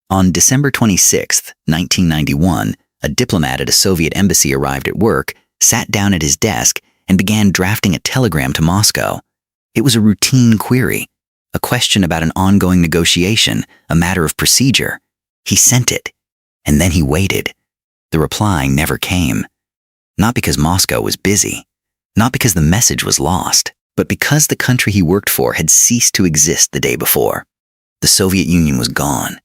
On December 26, 1991, a diplomat at a Soviet embassy arrived at work, sat down at his desk, and began drafting a telegram to Moscow. It was a routine query, a question about an ongoing negotiation, a matter of procedure. He sent it, and then he waited. The reply never came. Not because Moscow was busy, not because the message was lost, but because the country he worked for had ceased to exist the day before. The Soviet Union was gone,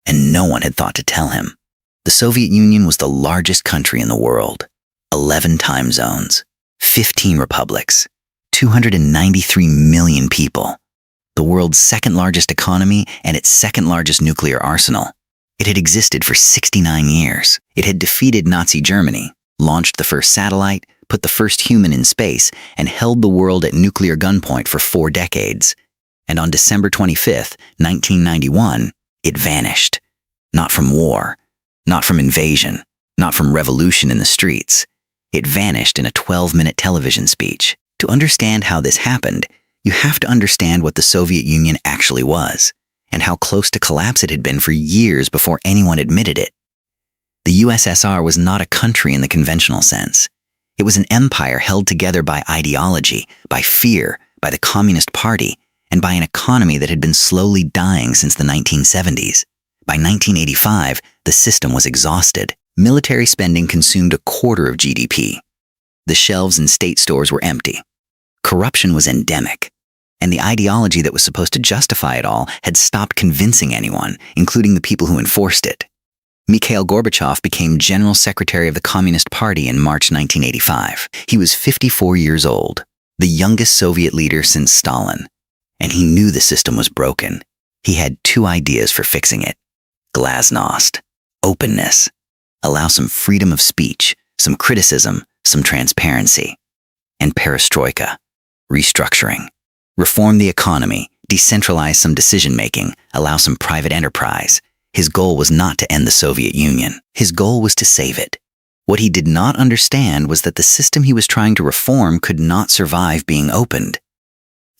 and no one had thought to tell him. The Soviet Union was the largest country in the world. 11 time zones, 15 republics, 293 million people, the world's second largest economy and its second largest nuclear arsenal. It had existed for 69 years. It had defeated Nazi Germany, launched the first satellite, put the first human in space, and held the world at nuclear gunpoint for 4 decades. And on December 25, 1991, it vanished. Not from war, not from invasion, not from revolution in the streets. It vanished in a 12-minute television speech. To understand how this happened, you have to understand what the Soviet Union actually was, and how close to collapse it had been for years before anyone admitted it. The USSR was not a country in the conventional sense. It was an empire held together by ideology, by fear, by the Communist Party, and by an economy that had been slowly dying since the 1970s. By 1985, the system was exhausted. Military spending consumed a quarter of GDP. The shelves in state stores were empty. Corruption was endemic, and the ideology that was supposed to justify it all had stopped convincing anyone, including the people who enforced it. Mikhail Gorbachev became General Secretary of the Communist Party in March 1985. He was 54 years old, the youngest Soviet leader since Stalin, and he knew the system was broken. He had 2 ideas for fixing it. Glasnost, openness. Allow some freedom of speech, some criticism, some transparency. And Perestroika, restructuring. Reform the economy, decentralize some decision-making, allow some private enterprise. His goal was not to end the Soviet Union. His goal was to save it. What he did not understand was that the system he was trying to reform could not survive being opened.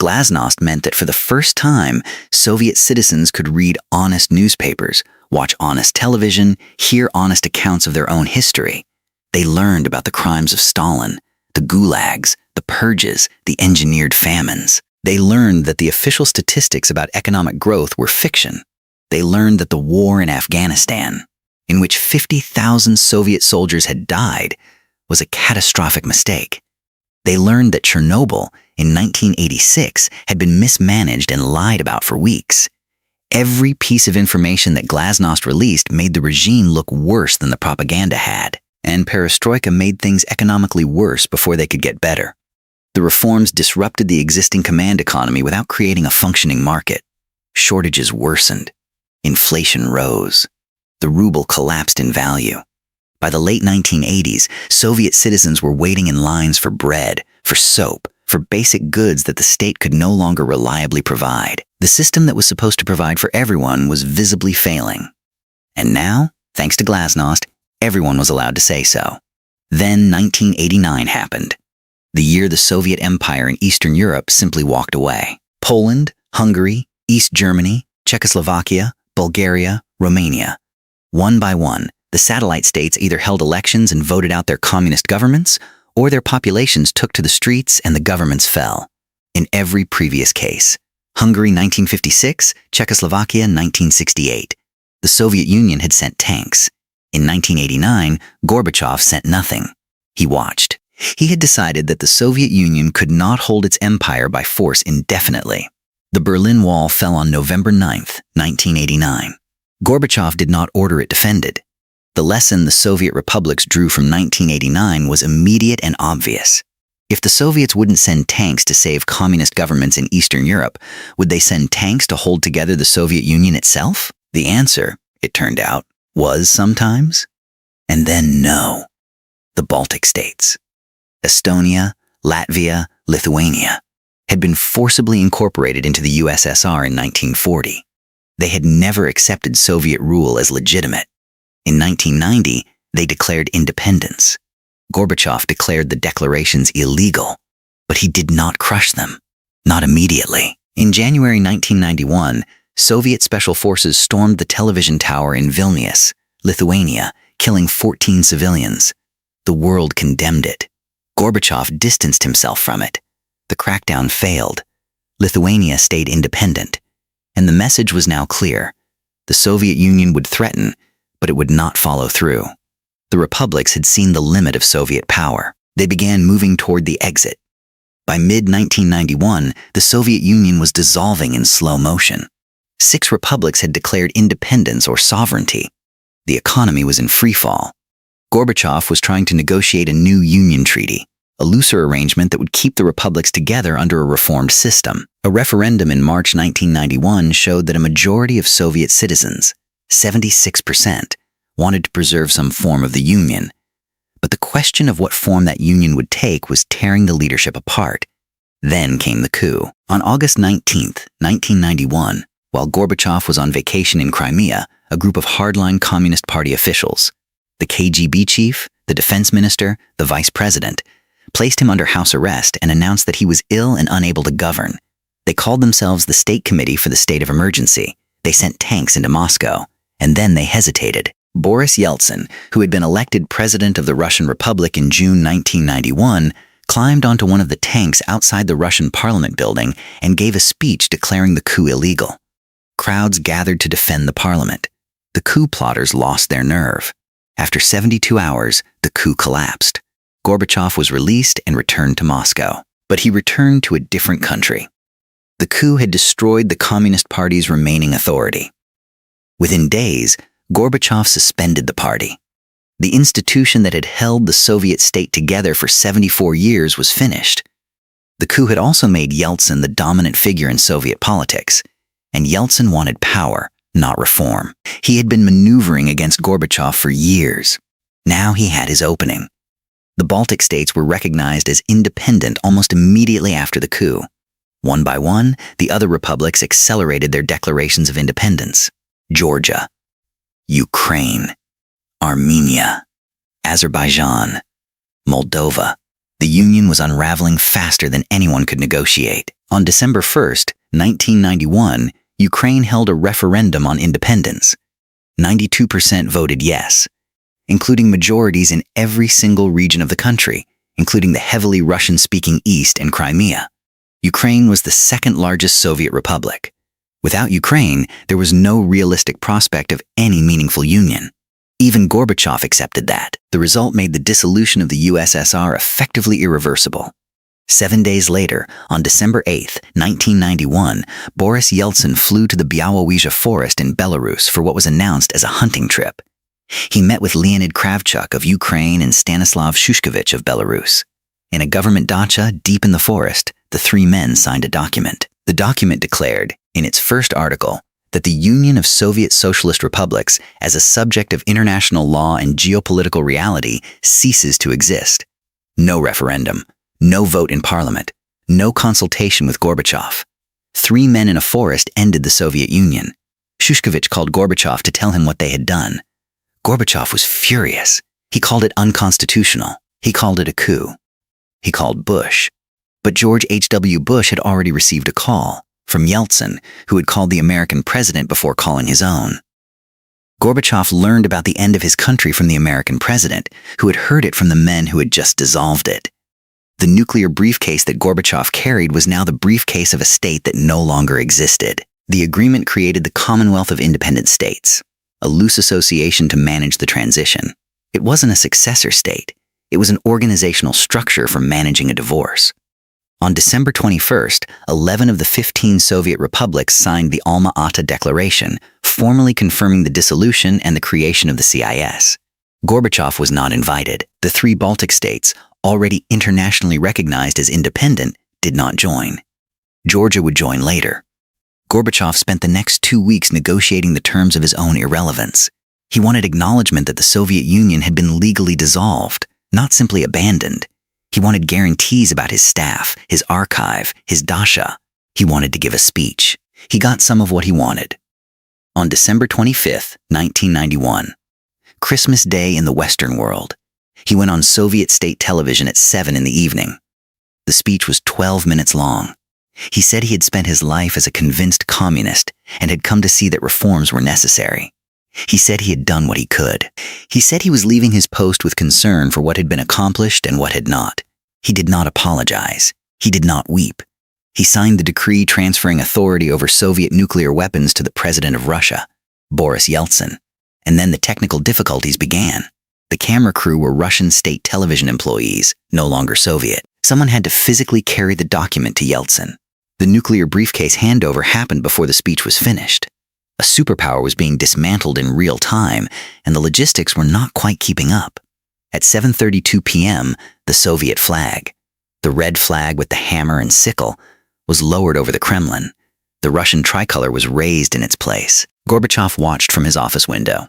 Glasnost meant that for the first time, Soviet citizens could read honest newspapers, watch honest television, hear honest accounts of their own history. They learned about the crimes of Stalin, the gulags, the purges, the engineered famines. They learned that the official statistics about economic growth were fiction. They learned that the war in Afghanistan, in which 50,000 Soviet soldiers had died, was a catastrophic mistake. They learned that Chernobyl, in 1986, had been mismanaged and lied about for weeks. Every piece of information that Glasnost released made the regime look worse than the propaganda had, and Perestroika made things economically worse before they could get better. The reforms disrupted the existing command economy without creating a functioning market. Shortages worsened. Inflation rose. The ruble collapsed in value. By the late 1980s, Soviet citizens were waiting in lines for bread, for soap, for basic goods that the state could no longer reliably provide. The system that was supposed to provide for everyone was visibly failing. And now, thanks to Glasnost, everyone was allowed to say so. Then 1989 happened. The year the Soviet Empire in Eastern Europe simply walked away. Poland, Hungary, East Germany, Czechoslovakia, Bulgaria, Romania. One by one, the satellite states either held elections and voted out their communist governments, or their populations took to the streets and the governments fell. In every previous case. Hungary 1956, Czechoslovakia 1968. The Soviet Union had sent tanks. In 1989, Gorbachev sent nothing. He watched. He had decided that the Soviet Union could not hold its empire by force indefinitely. The Berlin Wall fell on November 9, 1989. Gorbachev did not order it defended. The lesson the Soviet republics drew from 1989 was immediate and obvious. If the Soviets wouldn't send tanks to save communist governments in Eastern Europe, would they send tanks to hold together the Soviet Union itself? The answer, it turned out, was sometimes, and then no. The Baltic states, Estonia, Latvia, Lithuania, had been forcibly incorporated into the USSR in 1940. They had never accepted Soviet rule as legitimate. In 1990, they declared independence. Gorbachev declared the declarations illegal, but he did not crush them. Not immediately. In January 1991, Soviet special forces stormed the television tower in Vilnius, Lithuania, killing 14 civilians. The world condemned it. Gorbachev distanced himself from it. The crackdown failed. Lithuania stayed independent. And the message was now clear. The Soviet Union would threaten, but it would not follow through. The republics had seen the limit of Soviet power. They began moving toward the exit. By mid-1991, the Soviet Union was dissolving in slow motion. 6 republics had declared independence or sovereignty. The economy was in freefall. Gorbachev was trying to negotiate a new union treaty, a looser arrangement that would keep the republics together under a reformed system. A referendum in March 1991 showed that a majority of Soviet citizens, 76%, wanted to preserve some form of the union. But the question of what form that union would take was tearing the leadership apart. Then came the coup. On August 19, 1991, while Gorbachev was on vacation in Crimea, a group of hardline Communist Party officials, the KGB chief, the defense minister, the vice president, placed him under house arrest and announced that he was ill and unable to govern. They called themselves the State Committee for the State of Emergency. They sent tanks into Moscow, and then they hesitated. Boris Yeltsin, who had been elected president of the Russian Republic in June 1991, climbed onto one of the tanks outside the Russian parliament building and gave a speech declaring the coup illegal. Crowds gathered to defend the parliament. The coup plotters lost their nerve. After 72 hours, the coup collapsed. Gorbachev was released and returned to Moscow. But he returned to a different country. The coup had destroyed the Communist Party's remaining authority. Within days, Gorbachev suspended the party. The institution that had held the Soviet state together for 74 years was finished. The coup had also made Yeltsin the dominant figure in Soviet politics. And Yeltsin wanted power, not reform. He had been maneuvering against Gorbachev for years. Now he had his opening. The Baltic states were recognized as independent almost immediately after the coup. One by one, the other republics accelerated their declarations of independence. Georgia, Ukraine, Armenia, Azerbaijan, Moldova. The Union was unraveling faster than anyone could negotiate. On December 1st, 1991, Ukraine held a referendum on independence. 92% voted yes, including majorities in every single region of the country, including the heavily Russian-speaking East and Crimea. Ukraine was the second-largest Soviet republic. Without Ukraine, there was no realistic prospect of any meaningful union. Even Gorbachev accepted that. The result made the dissolution of the USSR effectively irreversible. 7 days later, on December 8, 1991, Boris Yeltsin flew to the Białowieża Forest in Belarus for what was announced as a hunting trip. He met with Leonid Kravchuk of Ukraine and Stanislav Shushkevich of Belarus. In a government dacha deep in the forest, the 3 men signed a document. The document declared, in its first article, that the Union of Soviet Socialist Republics as a subject of international law and geopolitical reality ceases to exist. No referendum. No vote in parliament. No consultation with Gorbachev. 3 men in a forest ended the Soviet Union. Shushkevich called Gorbachev to tell him what they had done. Gorbachev was furious. He called it unconstitutional. He called it a coup. He called Bush. But George H.W. Bush had already received a call from Yeltsin, who had called the American president before calling his own. Gorbachev learned about the end of his country from the American president, who had heard it from the men who had just dissolved it. The nuclear briefcase that Gorbachev carried was now the briefcase of a state that no longer existed. The agreement created the Commonwealth of Independent States, a loose association to manage the transition. It wasn't a successor state. It was an organizational structure for managing a divorce. On December 21st, 11 of the 15 Soviet republics signed the Alma-Ata Declaration, formally confirming the dissolution and the creation of the CIS. Gorbachev was not invited. The 3 Baltic states, already internationally recognized as independent, did not join. Georgia would join later. Gorbachev spent the next 2 weeks negotiating the terms of his own irrelevance. He wanted acknowledgement that the Soviet Union had been legally dissolved, not simply abandoned. He wanted guarantees about his staff, his archive, his dacha. He wanted to give a speech. He got some of what he wanted. On December 25th, 1991, Christmas Day in the Western world, he went on Soviet state television at 7 in the evening. The speech was 12 minutes long. He said he had spent his life as a convinced communist and had come to see that reforms were necessary. He said he had done what he could. He said he was leaving his post with concern for what had been accomplished and what had not. He did not apologize. He did not weep. He signed the decree transferring authority over Soviet nuclear weapons to the president of Russia, Boris Yeltsin. And then the technical difficulties began. The camera crew were Russian state television employees, no longer Soviet. Someone had to physically carry the document to Yeltsin. The nuclear briefcase handover happened before the speech was finished. A superpower was being dismantled in real time, and the logistics were not quite keeping up. At 7:32 p.m., the Soviet flag, the red flag with the hammer and sickle, was lowered over the Kremlin. The Russian tricolor was raised in its place. Gorbachev watched from his office window.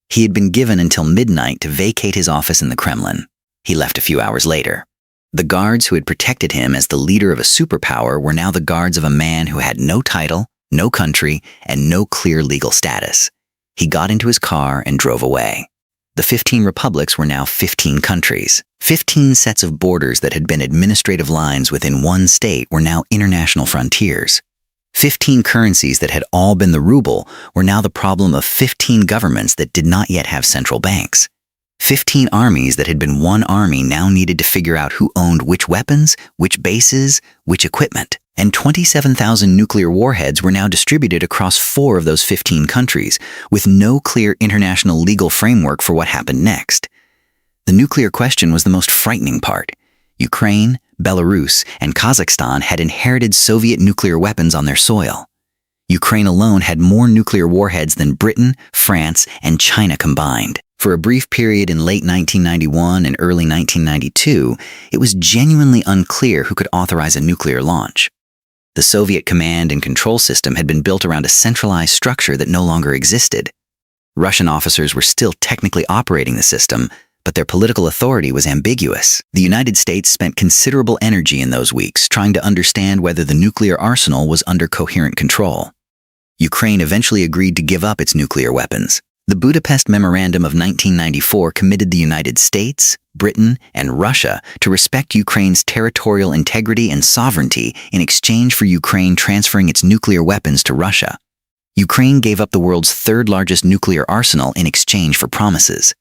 He had been given until midnight to vacate his office in the Kremlin. He left a few hours later. The guards who had protected him as the leader of a superpower were now the guards of a man who had no title, no country, and no clear legal status. He got into his car and drove away. The 15 republics were now 15 countries. 15 sets of borders that had been administrative lines within one state were now international frontiers. 15 currencies that had all been the ruble were now the problem of 15 governments that did not yet have central banks. 15 armies that had been one army now needed to figure out who owned which weapons, which bases, which equipment. And 27,000 nuclear warheads were now distributed across 4 of those 15 countries, with no clear international legal framework for what happened next. The nuclear question was the most frightening part. Ukraine, Belarus, and Kazakhstan had inherited Soviet nuclear weapons on their soil. Ukraine alone had more nuclear warheads than Britain, France, and China combined. For a brief period in late 1991 and early 1992, it was genuinely unclear who could authorize a nuclear launch. The Soviet command and control system had been built around a centralized structure that no longer existed. Russian officers were still technically operating the system, but their political authority was ambiguous. The United States spent considerable energy in those weeks trying to understand whether the nuclear arsenal was under coherent control. Ukraine eventually agreed to give up its nuclear weapons. The Budapest Memorandum of 1994 committed the United States, Britain, and Russia to respect Ukraine's territorial integrity and sovereignty in exchange for Ukraine transferring its nuclear weapons to Russia. Ukraine gave up the world's third-largest nuclear arsenal in exchange for promises.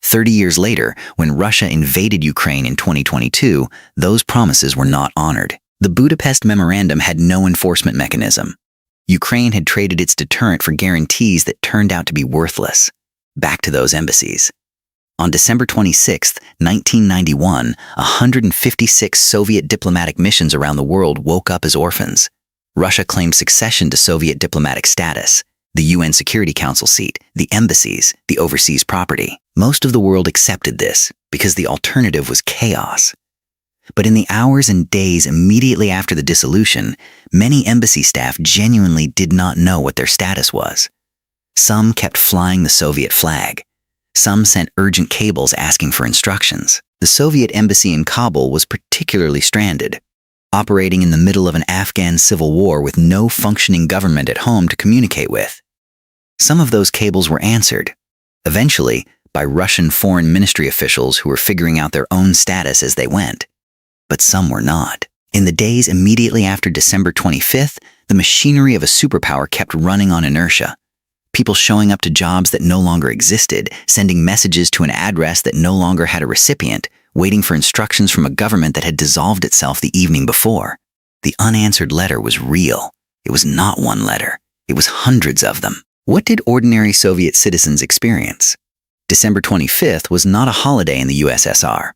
30 years later, when Russia invaded Ukraine in 2022, those promises were not honored. The Budapest Memorandum had no enforcement mechanism. Ukraine had traded its deterrent for guarantees that turned out to be worthless. Back to those embassies. On December 26, 1991, 156 Soviet diplomatic missions around the world woke up as orphans. Russia claimed succession to Soviet diplomatic status, the UN Security Council seat, the embassies, the overseas property. Most of the world accepted this because the alternative was chaos. But in the hours and days immediately after the dissolution, many embassy staff genuinely did not know what their status was. Some kept flying the Soviet flag. Some sent urgent cables asking for instructions. The Soviet embassy in Kabul was particularly stranded, operating in the middle of an Afghan civil war with no functioning government at home to communicate with. Some of those cables were answered, eventually, by Russian foreign ministry officials who were figuring out their own status as they went. But some were not. In the days immediately after December 25th, the machinery of a superpower kept running on inertia. People showing up to jobs that no longer existed, sending messages to an address that no longer had a recipient, waiting for instructions from a government that had dissolved itself the evening before. The unanswered letter was real. It was not one letter. It was hundreds of them. What did ordinary Soviet citizens experience? December 25th was not a holiday in the USSR.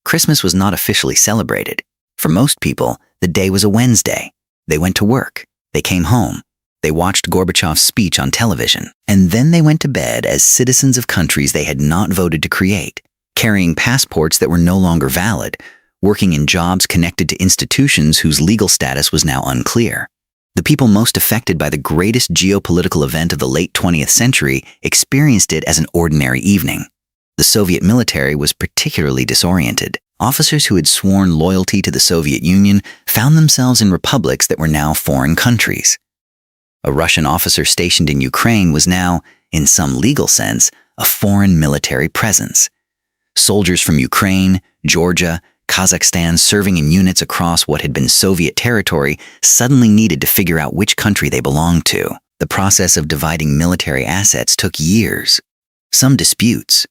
Christmas was not officially celebrated. For most people, the day was a Wednesday. They went to work. They came home. They watched Gorbachev's speech on television. And then they went to bed as citizens of countries they had not voted to create, carrying passports that were no longer valid, working in jobs connected to institutions whose legal status was now unclear. The people most affected by the greatest geopolitical event of the late 20th century experienced it as an ordinary evening. The Soviet military was particularly disoriented. Officers who had sworn loyalty to the Soviet Union found themselves in republics that were now foreign countries. A Russian officer stationed in Ukraine was now, in some legal sense, a foreign military presence. Soldiers from Ukraine, Georgia, Kazakhstan, serving in units across what had been Soviet territory, suddenly needed to figure out which country they belonged to. The process of dividing military assets took years. Some disputes,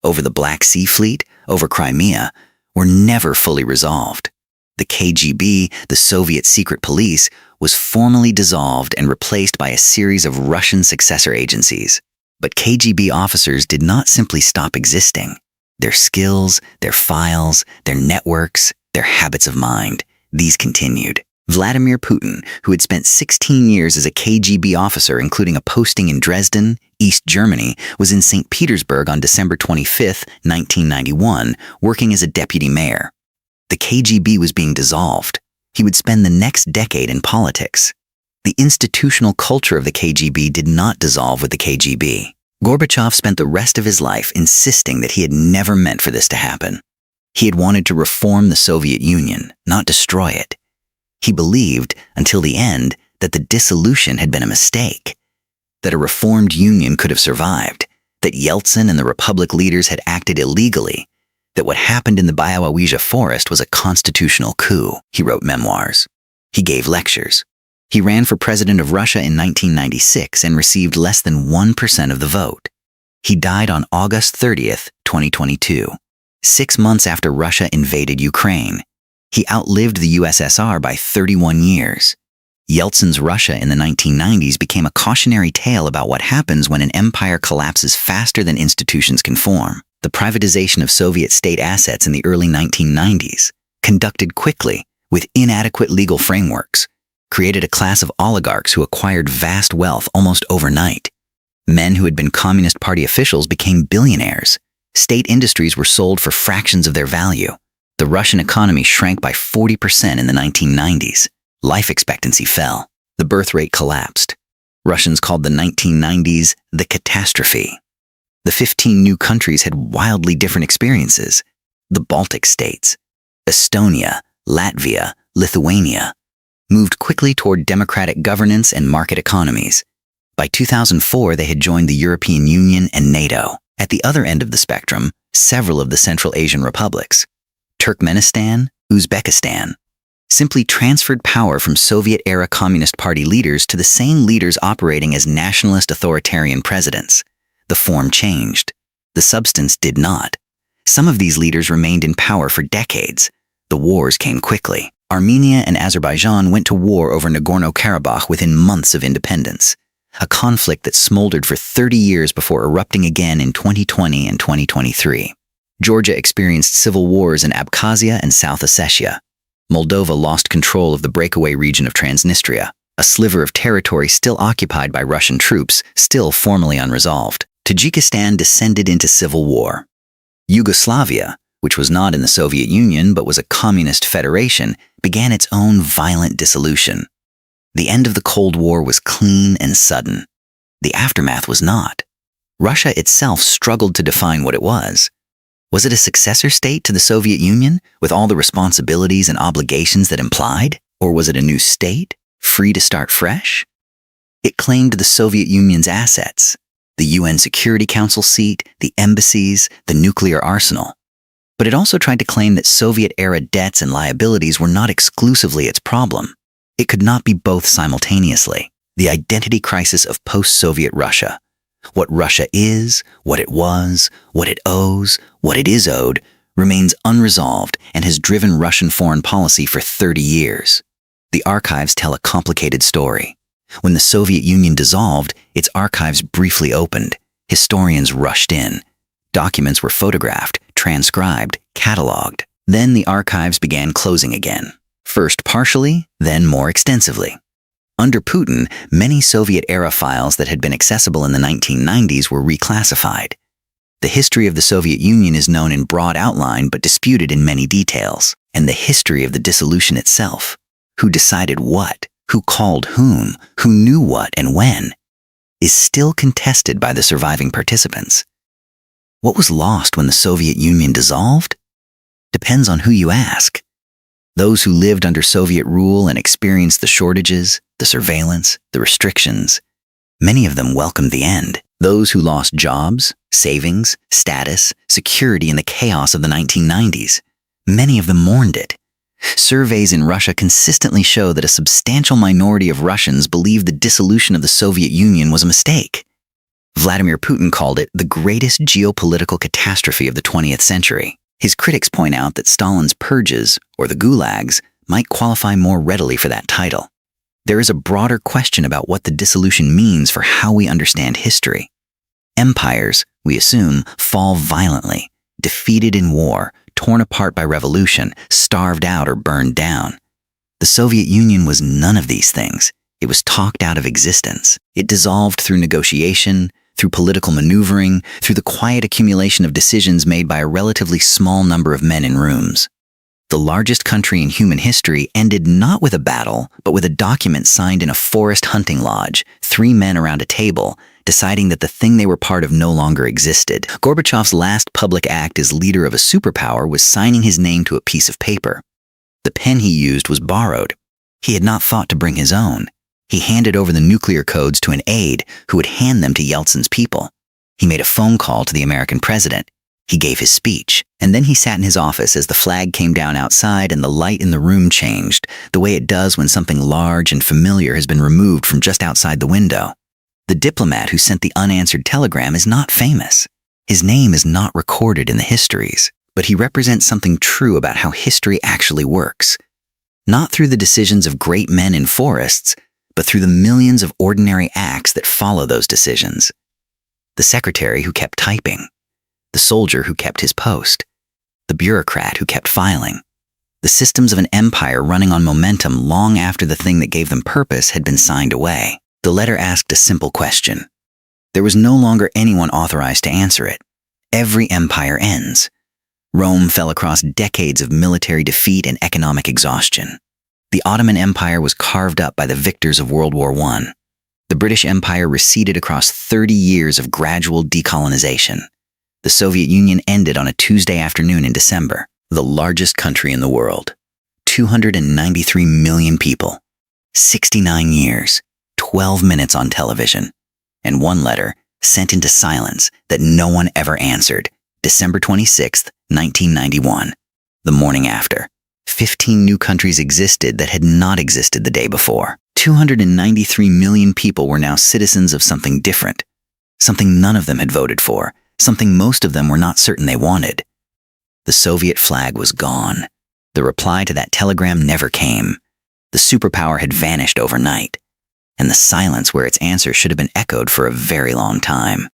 over the Black Sea Fleet, over Crimea, were never fully resolved. The KGB, the Soviet secret police, was formally dissolved and replaced by a series of Russian successor agencies. But KGB officers did not simply stop existing. Their skills, their files, their networks, their habits of mind, these continued. Vladimir Putin, who had spent 16 years as a KGB officer, including a posting in Dresden, East Germany, was in St. Petersburg on December 25, 1991, working as a deputy mayor. The KGB was being dissolved. He would spend the next decade in politics. The institutional culture of the KGB did not dissolve with the KGB. Gorbachev spent the rest of his life insisting that he had never meant for this to happen. He had wanted to reform the Soviet Union, not destroy it. He believed, until the end, that the dissolution had been a mistake, that a reformed union could have survived, that Yeltsin and the Republic leaders had acted illegally, that what happened in the Białowieża Forest was a constitutional coup. He wrote memoirs. He gave lectures. He ran for president of Russia in 1996 and received less than 1% of the vote. He died on August 30th, 2022, 6 months after Russia invaded Ukraine. He outlived the USSR by 31 years. Yeltsin's Russia in the 1990s became a cautionary tale about what happens when an empire collapses faster than institutions can form. The privatization of Soviet state assets in the early 1990s, conducted quickly with inadequate legal frameworks, created a class of oligarchs who acquired vast wealth almost overnight. Men who had been Communist Party officials became billionaires. State industries were sold for fractions of their value. The Russian economy shrank by 40% in the 1990s. Life expectancy fell. The birth rate collapsed. Russians called the 1990s the Catastrophe. The 15 new countries had wildly different experiences. The Baltic states, Estonia, Latvia, Lithuania, moved quickly toward democratic governance and market economies. By 2004, they had joined the European Union and NATO. At the other end of the spectrum, several of the Central Asian republics, Turkmenistan, Uzbekistan, simply transferred power from Soviet-era Communist Party leaders to the same leaders operating as nationalist authoritarian presidents. The form changed. The substance did not. Some of these leaders remained in power for decades. The wars came quickly. Armenia and Azerbaijan went to war over Nagorno-Karabakh within months of independence, a conflict that smoldered for 30 years before erupting again in 2020 and 2023. Georgia experienced civil wars in Abkhazia and South Ossetia. Moldova lost control of the breakaway region of Transnistria, a sliver of territory still occupied by Russian troops, still formally unresolved. Tajikistan descended into civil war. Yugoslavia, which was not in the Soviet Union but was a communist federation, began its own violent dissolution. The end of the Cold War was clean and sudden. The aftermath was not. Russia itself struggled to define what it was. Was it a successor state to the Soviet Union, with all the responsibilities and obligations that implied? Or was it a new state, free to start fresh? It claimed the Soviet Union's assets, the UN Security Council seat, the embassies, the nuclear arsenal. But it also tried to claim that Soviet-era debts and liabilities were not exclusively its problem. It could not be both simultaneously. The identity crisis of post-Soviet Russia. What Russia is, what it was, what it owes, what it is owed, remains unresolved and has driven Russian foreign policy for 30 years. The archives tell a complicated story. When the Soviet Union dissolved, its archives briefly opened. Historians rushed in. Documents were photographed, transcribed, catalogued. Then the archives began closing again. First partially, then more extensively. Under Putin, many Soviet-era files that had been accessible in the 1990s were reclassified. The history of the Soviet Union is known in broad outline but disputed in many details. And the history of the dissolution itself, who decided what, who called whom, who knew what and when, is still contested by the surviving participants. What was lost when the Soviet Union dissolved? Depends on who you ask. Those who lived under Soviet rule and experienced the shortages, the surveillance, the restrictions, many of them welcomed the end. Those who lost jobs, savings, status, security in the chaos of the 1990s, Many of them mourned it. Surveys in Russia consistently show that a substantial minority of Russians believe the dissolution of the Soviet Union was a mistake. Vladimir Putin called it the greatest geopolitical catastrophe of the 20th century. His critics point out that Stalin's purges, or the gulags, might qualify more readily for that title. There is a broader question about what the dissolution means for how we understand history. Empires, we assume, fall violently, defeated in war, torn apart by revolution, starved out or burned down. The Soviet Union was none of these things. It was talked out of existence. It dissolved through negotiation, through political maneuvering, through the quiet accumulation of decisions made by a relatively small number of men in rooms. The largest country in human history ended not with a battle, but with a document signed in a forest hunting lodge, 3 men around a table, deciding that the thing they were part of no longer existed. Gorbachev's last public act as leader of a superpower was signing his name to a piece of paper. The pen he used was borrowed. He had not thought to bring his own. He handed over the nuclear codes to an aide who would hand them to Yeltsin's people. He made a phone call to the American president. He gave his speech, and then he sat in his office as the flag came down outside and the light in the room changed, the way it does when something large and familiar has been removed from just outside the window. The diplomat who sent the unanswered telegram is not famous. His name is not recorded in the histories, but he represents something true about how history actually works. Not through the decisions of great men in forests, but through the millions of ordinary acts that follow those decisions. The secretary who kept typing, the soldier who kept his post, the bureaucrat who kept filing, the systems of an empire running on momentum long after the thing that gave them purpose had been signed away. The letter asked a simple question. There was no longer anyone authorized to answer it. Every empire ends. Rome fell across decades of military defeat and economic exhaustion. The Ottoman Empire was carved up by the victors of World War I. The British Empire receded across 30 years of gradual decolonization. The Soviet Union ended on a Tuesday afternoon in December. The largest country in the world. 293 million people. 69 years. 12 minutes on television, and 1 letter sent into silence that no one ever answered. December 26, 1991, the morning after. 15 new countries existed that had not existed the day before. 293 million people were now citizens of something different, something none of them had voted for, something most of them were not certain they wanted. The Soviet flag was gone. The reply to that telegram never came. The superpower had vanished overnight. And the silence where its answer should have been echoed for a very long time.